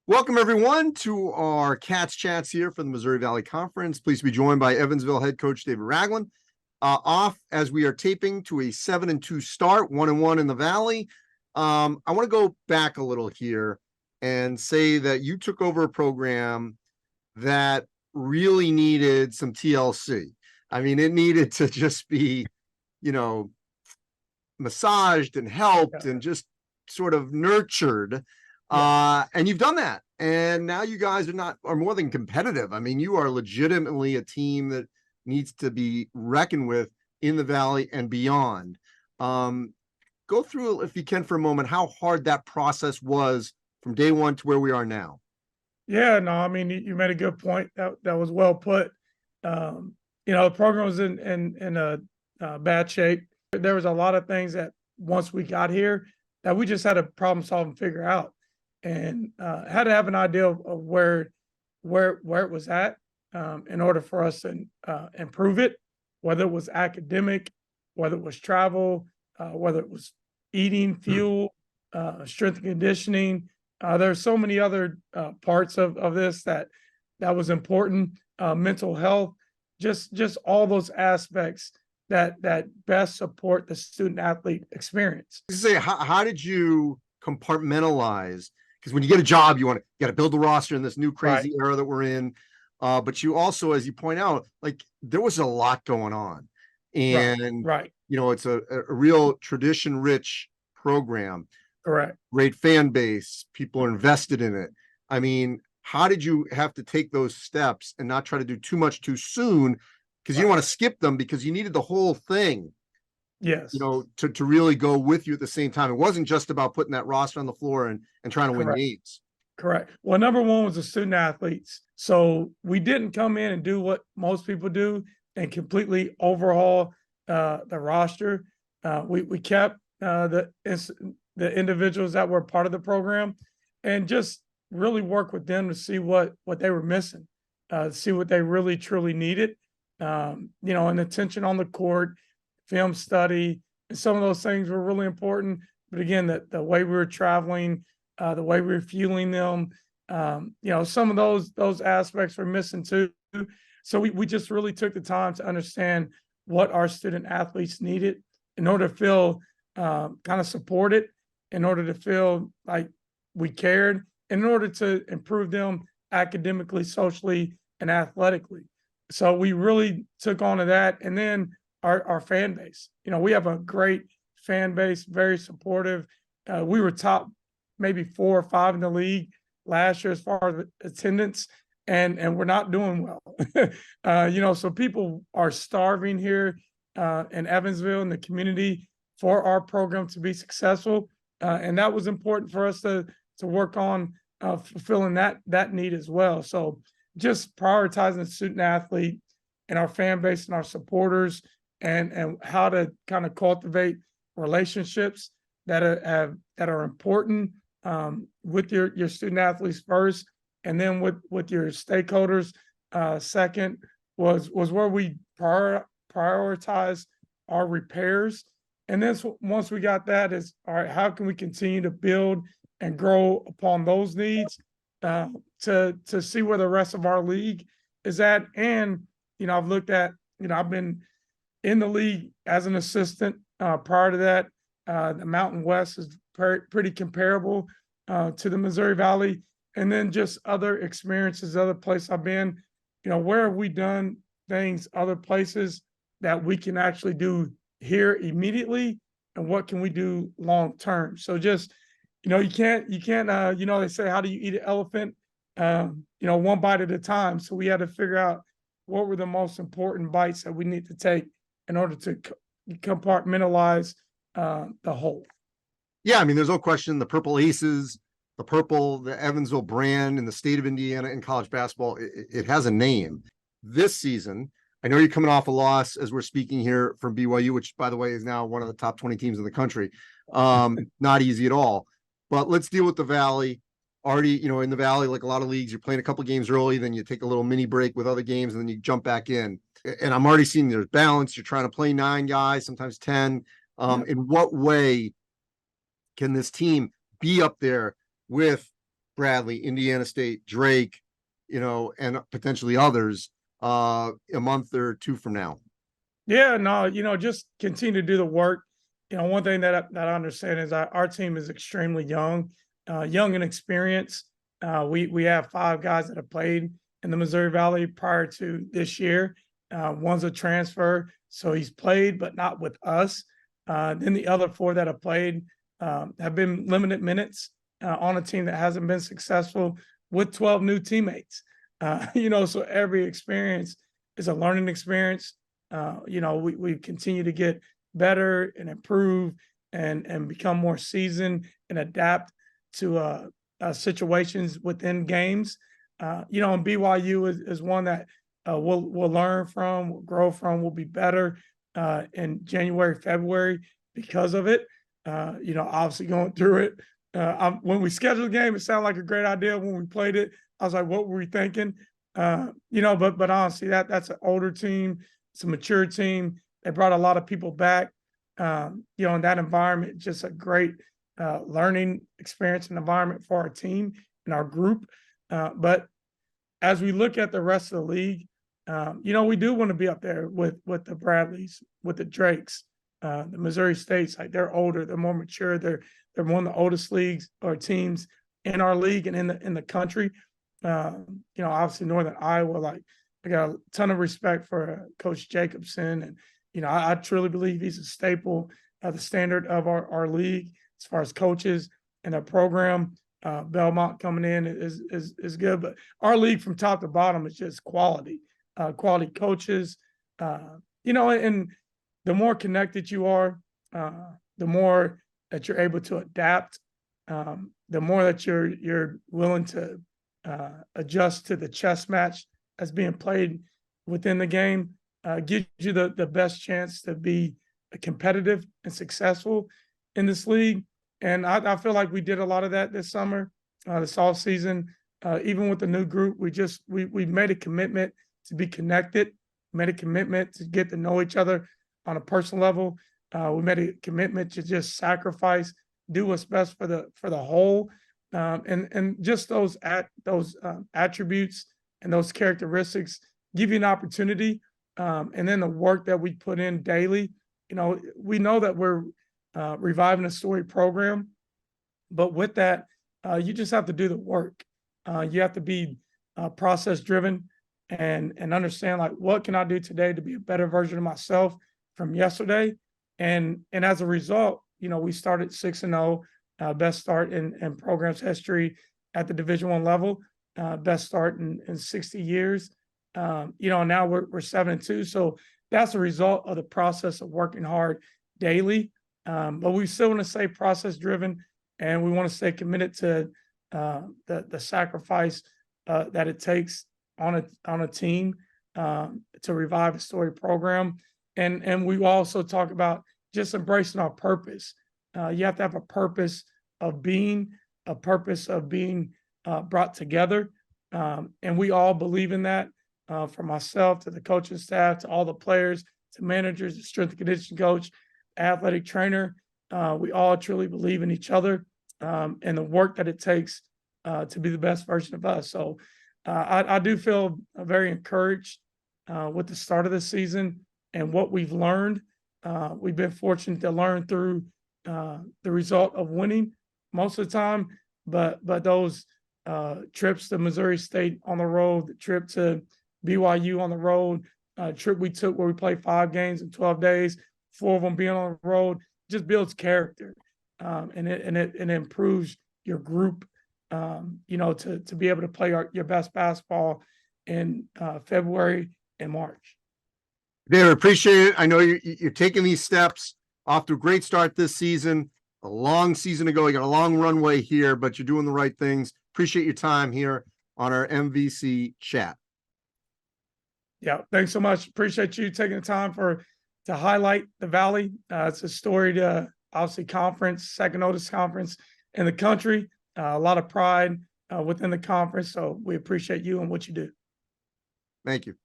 Welcome, everyone, to our Katz Chats here from the Missouri Valley Conference. Pleased to be joined by Evansville head coach David Ragland. Off as we are taping to a 7-2 start, 1-1 in the Valley. I want to go back a little here and say that you took over a program that really needed some TLC. I mean, it needed to just be, massaged and helped and just sort of nurtured. And you've done that. And now you guys are more than competitive. I mean, you are legitimately a team that needs to be reckoned with in the Valley and beyond. Go through, if you can, for a moment, how hard that process was from day one to where we are now. Yeah, no, I mean, you made a good point. That was well put. The program was in a bad shape. There was a lot of things that once we got here that we just had a problem solve and figure out, and had to have an idea of where it was at in order for us to improve it, whether it was academic, whether it was travel, whether it was eating, fuel, strength and conditioning. There's so many other parts of this that was important. Mental health, just all those aspects that best support the student athlete experience. Say, how did you compartmentalize? Because when you get a job, you got to build the roster in this new crazy era that we're in. But you also, as you point out, like there was a lot going on, and it's a real tradition-rich program. Correct. Great fan base. People are invested in it. I mean, how did you have to take those steps and not try to do too much too soon? Because you don't want to skip them because you needed the whole thing. Yes. To really go with you at the same time. It wasn't just about putting that roster on the floor and trying to win games. Correct. Well, number one was the student athletes. So we didn't come in and do what most people do and completely overhaul the roster. We kept the individuals that were part of the program and just really work with them to see what they were missing, see what they really truly needed. And attention on the court, film study, and some of those things were really important. But again, the way we were traveling, the way we were fueling them, some of those aspects were missing too. So we just really took the time to understand what our student athletes needed in order to feel kind of supported, in order to feel like we cared, and in order to improve them academically, socially, and athletically. So we really took on to that. And then our fan base. We have a great fan base, very supportive. We were top maybe 4 or 5 in the league last year as far as attendance, and we're not doing well. So people are starving here in Evansville, in the community, for our program to be successful. And that was important for us to work on fulfilling that need as well. So just prioritizing the student athlete and our fan base and our supporters, and how to kind of cultivate relationships that are important with your student athletes first, and then with your stakeholders second, was where we prioritize our repairs. And then once we got that, is all right, how can we continue to build and grow upon those needs to see where the rest of our league is at. And I've looked at, I've been in the league as an assistant prior to that. The Mountain West is pretty comparable to the Missouri Valley. And then just other experiences, other places I've been, where have we done things other places that we can actually do here immediately, and what can we do long term? So just, you can't, they say, how do you eat an elephant? One bite at a time. So we had to figure out what were the most important bites that we need to take in order to compartmentalize the whole. Yeah, I mean, there's no question. The Purple Aces, the Evansville brand in the state of Indiana in college basketball, it has a name. This season, I know you're coming off a loss as we're speaking here from BYU, which, by the way, is now one of the top 20 teams in the country. Not easy at all. But let's deal with the Valley. Already, in the Valley, like a lot of leagues, you're playing a couple games early, then you take a little mini break with other games, and then you jump back in. And I'm already seeing there's balance. You're trying to play 9 guys, sometimes 10. In what way can this team be up there with Bradley, Indiana State, Drake, and potentially others a month or two from now? Yeah, no, just continue to do the work. One thing that I understand is our team is extremely young, young and experienced. We have 5 guys that have played in the Missouri Valley prior to this year. One's a transfer, so he's played, but not with us. Then the other 4 that have played have been limited minutes on a team that hasn't been successful with 12 new teammates. So every experience is a learning experience. We continue to get better and improve and become more seasoned and adapt to situations within games. And BYU is one that we'll learn from, we'll grow from, we'll be better in January, February because of it. Obviously going through it. When we scheduled the game, it sounded like a great idea. When we played it, I was like, what were we thinking? But honestly, that's an older team. It's a mature team. They brought a lot of people back. In that environment, just a great learning experience and environment for our team and our group. But as we look at the rest of the league, we do want to be up there with the Bradleys, with the Drakes, the Missouri States. Like, they're older, they're more mature. They're one of the oldest leagues or teams in our league and in the country. Obviously Northern Iowa, like, I got a ton of respect for Coach Jacobson, and I truly believe he's a staple of the standard of our league as far as coaches and their program. Belmont coming in is good, but our league from top to bottom is just quality coaches. And the more connected you are, the more that you're able to adapt, the more that you're willing to adjust to the chess match that's being played within the game, gives you the best chance to be competitive and successful in this league. And I feel like we did a lot of that this summer, this off season. Even with the new group, we made a commitment to be connected, made a commitment to get to know each other on a personal level. We made a commitment to just sacrifice, do what's best for the whole, and just those attributes and those characteristics give you an opportunity. And then the work that we put in daily, we know that we're reviving a story program, but with that, you just have to do the work. You have to be process driven and understand, like, what can I do today to be a better version of myself from yesterday? And as a result, we started 6-0, best start in program's history at the Division I level, best start in 60 years. Now we're 7-2. So that's a result of the process of working hard daily. But we still want to stay process driven, and we want to stay committed to the sacrifice that it takes on a team to revive a story program. And we also talk about just embracing our purpose. You have to have a purpose of being brought together. And we all believe in that, from myself to the coaching staff, to all the players, to managers, the strength and conditioning coach, athletic trainer. We all truly believe in each other and the work that it takes to be the best version of us. So I do feel very encouraged with the start of the season and what we've learned. We've been fortunate to learn through the result of winning most of the time, but those trips to Missouri State on the road, the trip to BYU on the road, trip we took where we played 5 games in 12 days, 4 of them being on the road, just builds character, and it improves your group. To be able to play your best basketball in February and March. David, appreciate it. I know you're taking these steps off to a great start this season. A long season to go. You got a long runway here, but you're doing the right things. Appreciate your time here on our MVC chat. Yeah, thanks so much. Appreciate you taking the time to highlight the Valley. It's a storied, obviously, conference, second oldest conference in the country. A lot of pride within the conference. So we appreciate you and what you do. Thank you.